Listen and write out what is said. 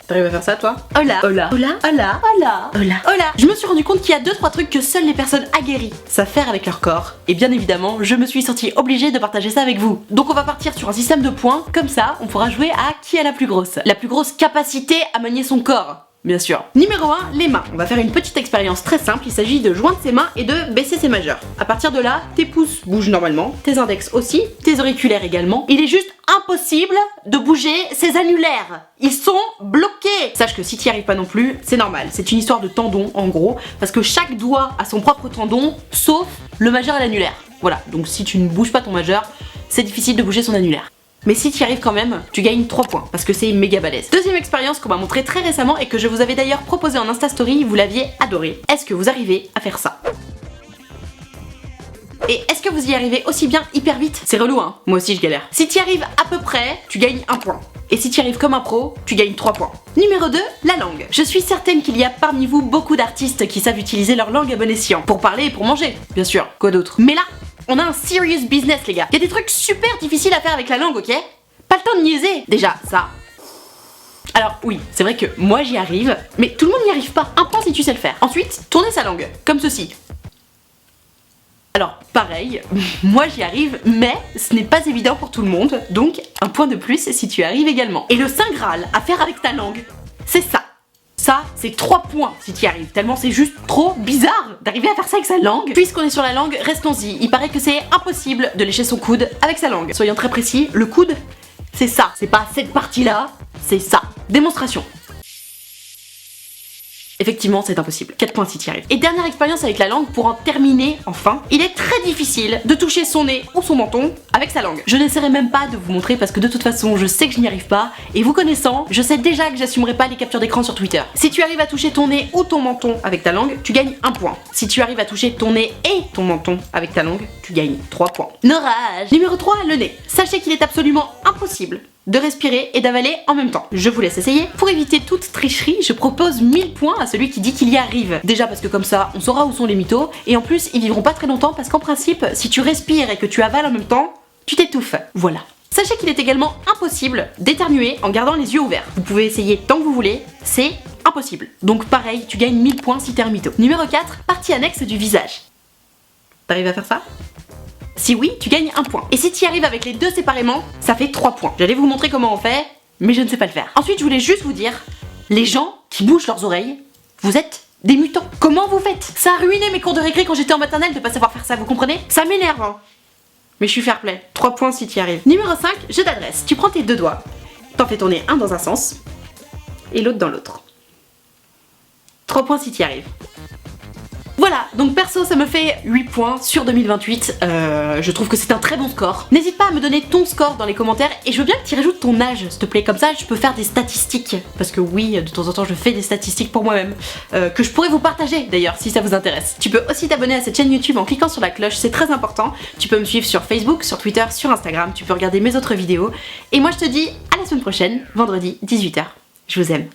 T'arrives à faire ça toi? Hola. Hola. Hola. Hola. Hola. Hola. Hola. Je me suis rendu compte qu'il y a 2-3 trucs que seules les personnes aguerries savent faire avec leur corps. Et bien évidemment, je me suis sentie obligée de partager ça avec vous. Donc on va partir sur un système de points, comme ça on pourra jouer à qui a la plus grosse capacité à manier son corps. Bien sûr. Numéro 1, les mains. On va faire une petite expérience très simple, il s'agit de joindre ses mains et de baisser ses majeurs. À partir de là, tes pouces bougent normalement, tes index aussi, tes auriculaires également. Il est juste impossible de bouger ses annulaires. Ils sont bloqués. Sache que si tu n'y arrives pas non plus, c'est normal. C'est une histoire de tendon en gros, parce que chaque doigt a son propre tendon, sauf le majeur et l'annulaire. Voilà, donc si tu ne bouges pas ton majeur, c'est difficile de bouger son annulaire. Mais si tu y arrives quand même, tu gagnes 3 points, parce que c'est méga balèze. Deuxième expérience qu'on m'a montré très récemment et que je vous avais d'ailleurs proposé en Insta Story, vous l'aviez adoré. Est-ce que vous arrivez à faire ça? Et est-ce que vous y arrivez aussi bien hyper vite? C'est relou hein, moi aussi je galère. Si tu y arrives à peu près, tu gagnes 1 point. Et si tu y arrives comme un pro, tu gagnes 3 points. Numéro 2, la langue. Je suis certaine qu'il y a parmi vous beaucoup d'artistes qui savent utiliser leur langue à bon escient. Pour parler et pour manger, bien sûr, quoi d'autre. Mais là, on a un serious business les gars. Il y a des trucs super difficiles à faire avec la langue, ok? Pas le temps de niaiser. Déjà, ça. Alors oui, c'est vrai que moi j'y arrive, mais tout le monde n'y arrive pas. Un point si tu sais le faire. Ensuite, tourner sa langue, comme ceci. Alors pareil, moi j'y arrive, mais ce n'est pas évident pour tout le monde, donc un point de plus si tu y arrives également. Et le saint graal à faire avec ta langue, c'est ça. Ça, c'est 3 points si tu y arrives, tellement c'est juste trop bizarre d'arriver à faire ça avec sa langue. Puisqu'on est sur la langue, restons-y. Il paraît que c'est impossible de lécher son coude avec sa langue. Soyons très précis, le coude, c'est ça. C'est pas cette partie-là, c'est ça. Démonstration. Effectivement, c'est impossible. 4 points si tu y arrives. Et dernière expérience avec la langue pour en terminer enfin. Il est très difficile de toucher son nez ou son menton avec sa langue. Je n'essaierai même pas de vous montrer parce que de toute façon, je sais que je n'y arrive pas. Et vous connaissant, je sais déjà que j'assumerai pas les captures d'écran sur Twitter. Si tu arrives à toucher ton nez ou ton menton avec ta langue, tu gagnes 1 point. Si tu arrives à toucher ton nez et ton menton avec ta langue, tu gagnes 3 points. Norage. Numéro 3, le nez. Sachez qu'il est absolument impossible de respirer et d'avaler en même temps. Je vous laisse essayer. Pour éviter toute tricherie, je propose 1000 points à celui qui dit qu'il y arrive. Déjà parce que comme ça, on saura où sont les mythos, et en plus, ils vivront pas très longtemps parce qu'en principe, si tu respires et que tu avales en même temps, tu t'étouffes. Voilà. Sachez qu'il est également impossible d'éternuer en gardant les yeux ouverts. Vous pouvez essayer tant que vous voulez, c'est impossible. Donc pareil, tu gagnes 1000 points si t'es un mytho. Numéro 4, partie annexe du visage. T'arrives à faire ça? Si oui, tu gagnes 1 point. Et si tu y arrives avec les deux séparément, ça fait 3 points. J'allais vous montrer comment on fait, mais je ne sais pas le faire. Ensuite, je voulais juste vous dire, les gens qui bougent leurs oreilles, vous êtes des mutants. Comment vous faites? Ça a ruiné mes cours de récré quand j'étais en maternelle de pas savoir faire ça, vous comprenez? Ça m'énerve, hein. Mais je suis fair play. 3 points si tu y arrives. Numéro 5, je t'adresse. Tu prends tes deux doigts, t'en fais tourner un dans un sens, et l'autre dans l'autre. 3 points si tu y arrives. Voilà, donc perso ça me fait 8 points sur 2028, je trouve que c'est un très bon score. N'hésite pas à me donner ton score dans les commentaires et je veux bien que tu rajoutes ton âge s'il te plaît, comme ça je peux faire des statistiques. Parce que oui, de temps en temps je fais des statistiques pour moi-même, que je pourrais vous partager d'ailleurs si ça vous intéresse. Tu peux aussi t'abonner à cette chaîne YouTube en cliquant sur la cloche, c'est très important. Tu peux me suivre sur Facebook, sur Twitter, sur Instagram, tu peux regarder mes autres vidéos. Et moi je te dis à la semaine prochaine, vendredi 18h. Je vous aime.